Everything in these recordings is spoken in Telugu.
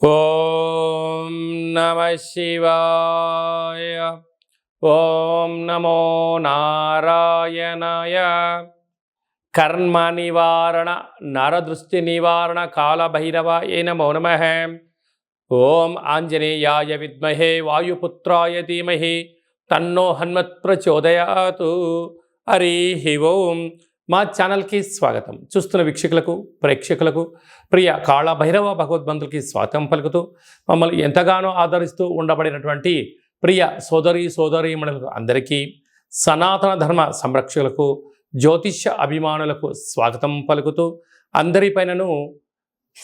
ఓం నమ శివాయ. ఓం నమో నారాయణాయ. కర్మ నివారణ నరదృష్టి నివారణ కాళభైరవాయ నమో నమః. ఓం ఆంజనేయాయ విద్మహే వాయుపుత్రాయ ధీమహి తన్నో హనుమత్ ప్రచోదయాతు. హరి ఓం. మా ఛానల్కి స్వాగతం. చూస్తున్న వీక్షకులకు ప్రేక్షకులకు ప్రియ కాళభైరవ భగవద్బంధులకి స్వాగతం పలుకుతూ మమ్మల్ని ఎంతగానో ఆదరిస్తూ ఉండబడినటువంటి ప్రియ సోదరీమణులకు అందరికీ, సనాతన ధర్మ సంరక్షకులకు, జ్యోతిష్య అభిమానులకు స్వాగతం పలుకుతూ అందరిపైనను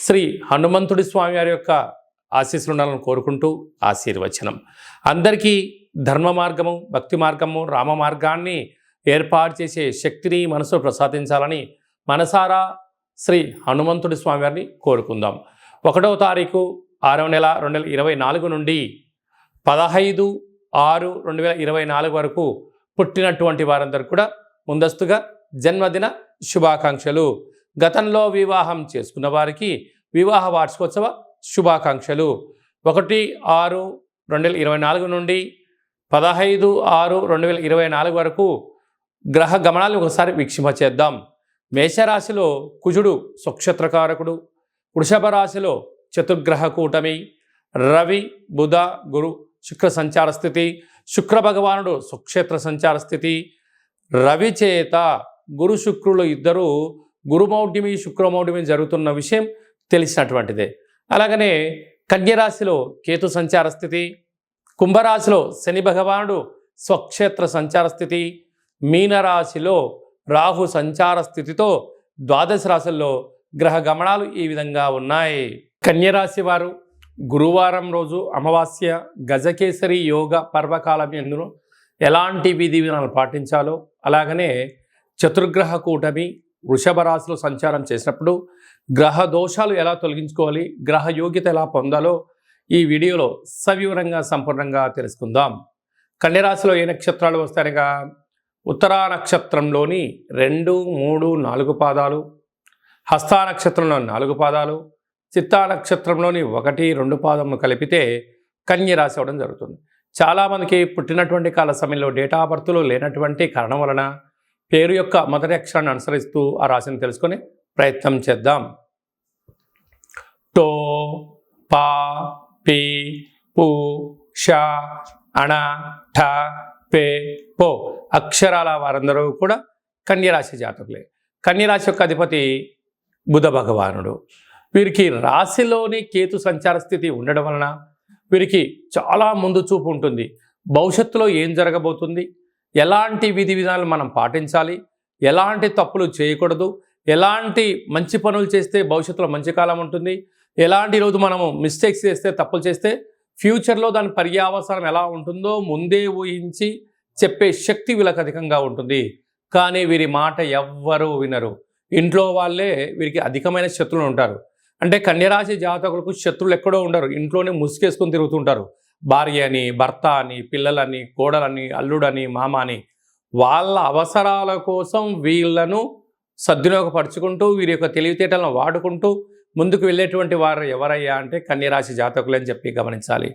శ్రీ హనుమంతుడి స్వామి వారి యొక్క ఆశీస్సులు ఉండాలని కోరుకుంటూ ఆశీర్వచనం. అందరికీ ధర్మ మార్గము, భక్తి మార్గము, రామ మార్గాన్ని ఏర్పాటు చేసే శక్తిని మనసు ప్రసాదించాలని మనసారా శ్రీ హనుమంతుడి స్వామి వారిని కోరుకుందాం. 1వ తారీఖు 6వ నెల 2024 నుండి 15/6/2024 వరకు పుట్టినటువంటి వారందరూ కూడా ముందస్తుగా జన్మదిన శుభాకాంక్షలు. గతంలో వివాహం చేసుకున్న వారికి వివాహ వార్షికోత్సవ శుభాకాంక్షలు. 1/6/2024 నుండి 15/6/2024 వరకు గ్రహ గమనాలను ఒకసారి వీక్షింపచేద్దాం. మేషరాశిలో కుజుడు స్వక్షేత్రకారకుడు, వృషభ రాశిలో చతుర్గ్రహ కూటమి, రవి బుధ గురు శుక్ర సంచార స్థితి, శుక్ర భగవానుడు స్వక్షేత్ర సంచార స్థితి. రవి చేత గురు శుక్రులు ఇద్దరు గురుమౌఢ్యమి శుక్రమౌఢ్యమి జరుగుతున్న విషయం తెలిసినటువంటిదే. అలాగనే కన్యరాశిలో కేతు సంచార స్థితి, కుంభరాశిలో శని భగవానుడు స్వక్షేత్ర సంచార స్థితి, మీనరాశిలో రాహు సంచార స్థితితో ద్వాదశ రాశుల్లో గ్రహ గమనాలు ఈ విధంగా ఉన్నాయి. కన్యరాశి వారు గురువారం రోజు అమావాస్య గజకేసరి యోగ పర్వకాలం ఎందును ఎలాంటి విధి విధానాలు పాటించాలో, అలాగనే చతుర్గ్రహ కూటమి వృషభ రాశిలో సంచారం చేసినప్పుడు గ్రహ దోషాలు ఎలా తొలగించుకోవాలి, గ్రహ యోగ్యత ఎలా పొందాలో ఈ వీడియోలో సవివరంగా సంపూర్ణంగా తెలుసుకుందాం. కన్యరాశిలో ఏ నక్షత్రాలు వస్తాయనగా ఉత్తరా నక్షత్రంలోని 2, 3, 4 పాదాలు, హస్తా నక్షత్రంలో 4 పాదాలు, చిత్తా నక్షత్రంలోని 1, 2 పాదములు కలిపితే కన్యరాశి అవ్వడం జరుగుతుంది. చాలామందికి పుట్టినటువంటి కాల సమయంలో డేటా ఆఫ్ బర్త్లో లేనటువంటి కారణం వలన పేరు యొక్క మొదటి అక్షరాన్ని అనుసరిస్తూ ఆ రాశిని తెలుసుకునే ప్రయత్నం చేద్దాం. టో పా పి పు ష అణ ఠ పే పో అక్షరాల వారందరూ కూడా కన్యరాశి జాతకులే. కన్యరాశి యొక్క అధిపతి బుధ భగవానుడు. వీరికి రాశిలోని కేతు సంచార స్థితి ఉండడం వలన వీరికి చాలా ముందు చూపు ఉంటుంది. భవిష్యత్తులో ఏం జరగబోతుంది, ఎలాంటి విధి విధానాలు మనం పాటించాలి, ఎలాంటి తప్పులు చేయకూడదు, ఎలాంటి మంచి పనులు చేస్తే భవిష్యత్తులో మంచి కాలం ఉంటుంది, ఎలాంటి రోజు మనము మిస్టేక్స్ చేస్తే, తప్పులు చేస్తే ఫ్యూచర్లో దాని పర్యావసానం ఎలా ఉంటుందో ముందే ఊహించి చెప్పే శక్తి వీళ్ళకి అధికంగా ఉంటుంది. కానీ వీరి మాట ఎవ్వరూ వినరు. ఇంట్లో వాళ్ళే వీరికి అధికమైన శత్రువులు ఉంటారు. అంటే కన్యరాశి జాతకులకు శత్రువులు ఎక్కడో ఉండరు, ఇంట్లోనే ముసుగేసుకొని తిరుగుతుంటారు. భార్య అని, భర్త అని, పిల్లలని, కోడలని, అల్లుడని, మామ అని వాళ్ళ అవసరాల కోసం వీళ్ళను సద్వినియోగపరుచుకుంటూ వీరి యొక్క తెలివితేటలను వాడుకుంటూ ముందుకు వెళ్ళేటువంటి వారు ఎవరయ్యా అంటే కన్యరాశి జాతకులు అని చెప్పి గమనించాలి.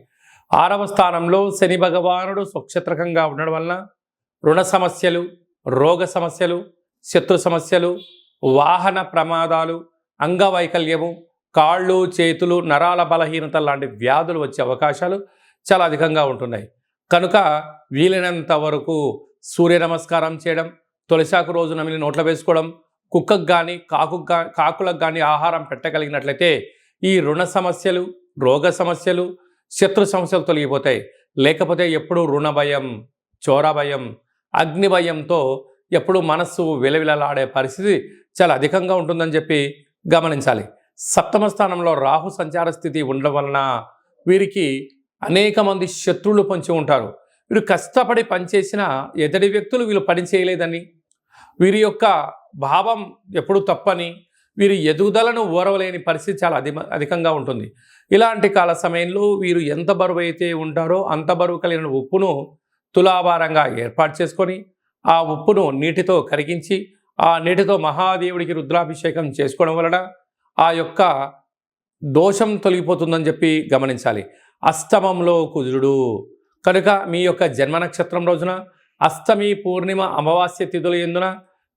6వ స్థానంలో శని భగవానుడు స్వక్షేత్రకంగా ఉండడం వలన రుణ సమస్యలు, రోగ సమస్యలు, శత్రు సమస్యలు, వాహన ప్రమాదాలు, అంగవైకల్యము, కాళ్ళు చేతులు నరాల బలహీనత లాంటి వ్యాధులు వచ్చే అవకాశాలు చాలా అధికంగా ఉంటున్నాయి. కనుక వీలైనంత వరకు సూర్య నమస్కారం చేయడం, తులసాకు రోజు నమిలి నోట్లో వేసుకోవడం, కుక్కకు కానీ కాకులకు కానీ ఆహారం పెట్టగలిగినట్లయితే ఈ రుణ సమస్యలు, రోగ సమస్యలు, శత్రు సమస్యలు తొలగిపోతాయి. లేకపోతే ఎప్పుడు రుణ భయం, చోర భయం, అగ్ని భయంతో ఎప్పుడు మనస్సు విలవిలలాడే పరిస్థితి చాలా అధికంగా ఉంటుందని చెప్పి గమనించాలి. 7వ స్థానంలో రాహు సంచార స్థితి ఉండడం వలన వీరికి అనేక మంది శత్రువులు పొంచి ఉంటారు. వీరు కష్టపడి పనిచేసిన ఎదుటి వ్యక్తులు వీళ్ళు పని చేయలేదని, వీరి యొక్క భావం ఎప్పుడు తప్పని, వీరి ఎదుగుదలను ఓరవలేని పరిస్థితి చాలా అధికంగా ఉంటుంది. ఇలాంటి కాల సమయంలో వీరు ఎంత బరువు అయితే ఉంటారో అంత బరువు కలిగిన ఉప్పును తులాభారంగా ఏర్పాటు చేసుకొని ఆ ఉప్పును నీటితో కరిగించి ఆ నీటితో మహాదేవుడికి రుద్రాభిషేకం చేసుకోవడం వలన ఆ యొక్క దోషం తొలగిపోతుందని చెప్పి గమనించాలి. అష్టమంలో కుజుడు కనుక మీ యొక్క జన్మ నక్షత్రం రోజున అష్టమి, పూర్ణిమ, అమావాస్య తిథుల యందున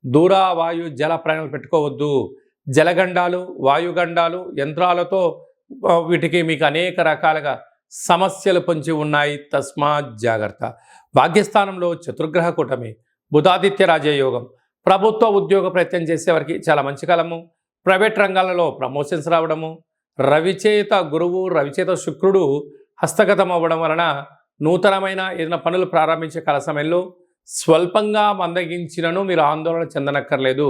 దూర వాయు జల ప్రయాణాలు పెట్టుకోవద్దు. జలగండాలు, వాయుగండాలు, యంత్రాలతో వీటికి మీకు అనేక రకాలుగా సమస్యలు పొంచి ఉన్నాయి. తస్మాత్ జాగ్రత్త. భాగ్యస్థానంలో చతుర్గ్రహ కూటమి, బుధాదిత్య రాజయోగం, ప్రభుత్వ ఉద్యోగ ప్రయత్నం చేసేవారికి చాలా మంచి కాలము. ప్రైవేట్ రంగాలలో ప్రమోషన్స్ రావడము, రవిచేత గురువు, రవిచేత శుక్రుడు హస్తగతం అవ్వడం వలన నూతనమైన ఏదైనా పనులు ప్రారంభించే కాల సమయంలో స్వల్పంగా మందగించినను మీరు ఆందోళన చెందనక్కర్లేదు.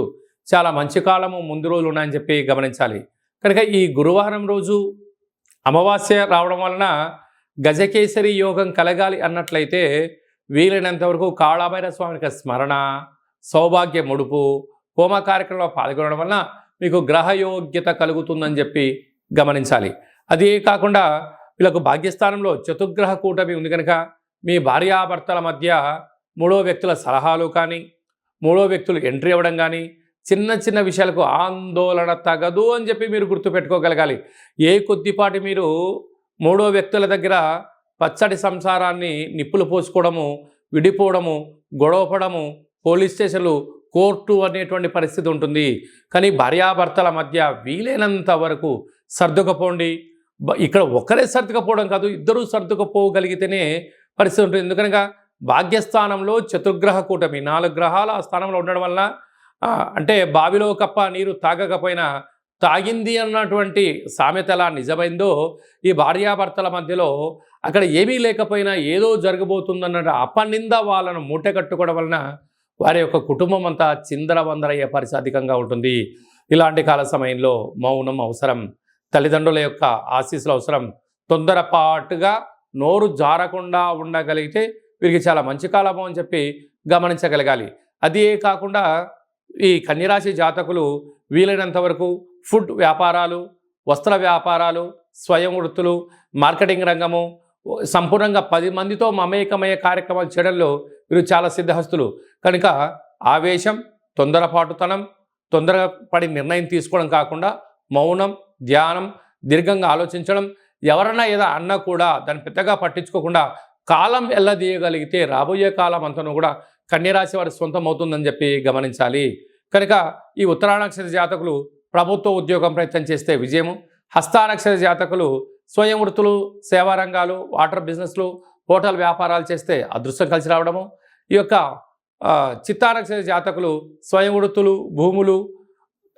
చాలా మంచి కాలము ముందు రోజులు ఉన్నాయని చెప్పి గమనించాలి. కనుక ఈ గురువారం రోజు అమావాస్య రావడం వలన గజకేసరి యోగం కలగాలి అన్నట్లయితే వీలైనంత వరకు కాళభైరవ స్వామికి స్మరణ, సౌభాగ్య ముడుపు, హోమ కార్యక్రమంలో పాల్గొనడం వలన మీకు గ్రహయోగ్యత కలుగుతుందని చెప్పి గమనించాలి. అదే కాకుండా వీళ్ళకు భాగ్యస్థానంలో చతుర్గ్రహ కూటమి ఉంది కనుక మీ భార్యాభర్తల మధ్య మూడో వ్యక్తుల సలహాలు కానీ, మూడో వ్యక్తులు ఎంట్రీ అవ్వడం కానీ, చిన్న చిన్న విషయాలకు ఆందోళన తగదు అని చెప్పి మీరు గుర్తుపెట్టుకోగలగాలి. ఏ కొద్దిపాటి మీరు మూడో వ్యక్తుల దగ్గర పచ్చడి సంసారాన్ని నిప్పులు పోసుకోవడము, విడిపోవడము, గొడవపడము, పోలీస్ స్టేషన్లు, కోర్టు అనేటువంటి పరిస్థితి ఉంటుంది. కానీ భార్యాభర్తల మధ్య వీలైనంత వరకు సర్దుకపోండి. ఇక్కడ ఒకరే సర్దుకపోవడం కాదు, ఇద్దరూ సర్దుకపోగలిగితేనే పరిస్థితి ఉంటుంది. ఎందుకనగా భాగ్యస్థానంలో చతుర్గ్రహ కూటమి, 4 గ్రహాల ఆ స్థానంలో ఉండడం వల్ల అంటే బావిలో కప్ప నీరు తాగకపోయినా తాగింది అన్నటువంటి సామెత ఎలా నిజమైందో ఈ భార్యాభర్తల మధ్యలో అక్కడ ఏమీ లేకపోయినా ఏదో జరగబోతుందన్న అపనింద వాళ్ళను మూట కట్టుకోవడం వలన వారి యొక్క కుటుంబం అంతా చిందరవందరయ్యే పరిస్థితి అధికంగా ఉంటుంది. ఇలాంటి కాల సమయంలో మౌనం అవసరం, తల్లిదండ్రుల యొక్క ఆశీస్సులు అవసరం. తొందరపాటుగా నోరు జారకుండా ఉండగలిగితే వీరికి చాలా మంచి కాలము అని చెప్పి గమనించగలగాలి. అదే కాకుండా ఈ కన్యరాశి జాతకులు వీలైనంత వరకు ఫుడ్ వ్యాపారాలు, వస్త్ర వ్యాపారాలు, స్వయం వృత్తులు, మార్కెటింగ్ రంగము, సంపూర్ణంగా 10 మందితో మమేకమయ్యే కార్యక్రమాలు చేయడంలో వీరు చాలా సిద్ధహస్తులు. కనుక ఆవేశం, తొందరపాటుతనం, తొందరగా పడి నిర్ణయం తీసుకోవడం కాకుండా మౌనం, ధ్యానం, దీర్ఘంగా ఆలోచించడం, ఎవరన్నా ఏదో అన్నా కూడా దాన్ని పెద్దగా పట్టించుకోకుండా కాలం ఎల్లదీయగలిగితే రాబోయే కాలం అంతను కూడా కన్యరాశి వారి సొంతం అవుతుందని చెప్పి గమనించాలి. కనుక ఈ ఉత్తరానక్షత్ర జాతకులు ప్రభుత్వ ఉద్యోగం ప్రయత్నం చేస్తే విజయము, హస్తానక్షత్ర జాతకులు స్వయం వృత్తులు, సేవా రంగాలు, వాటర్ బిజినెస్లు, హోటల్ వ్యాపారాలు చేస్తే అదృష్టం కలిసి రావడము, ఈ యొక్క చిత్తానక్షత్ర జాతకులు స్వయం వృత్తులు, భూములు,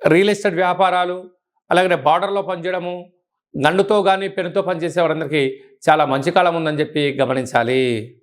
రియల్ ఎస్టేట్ వ్యాపారాలు, అలాగే బార్డర్లో పనిచేయడము, గండుతో కానీ పెనుతో పనిచేసే వారందరికీ చాలా మంచి కాలం ఉందని చెప్పి గమనించాలి.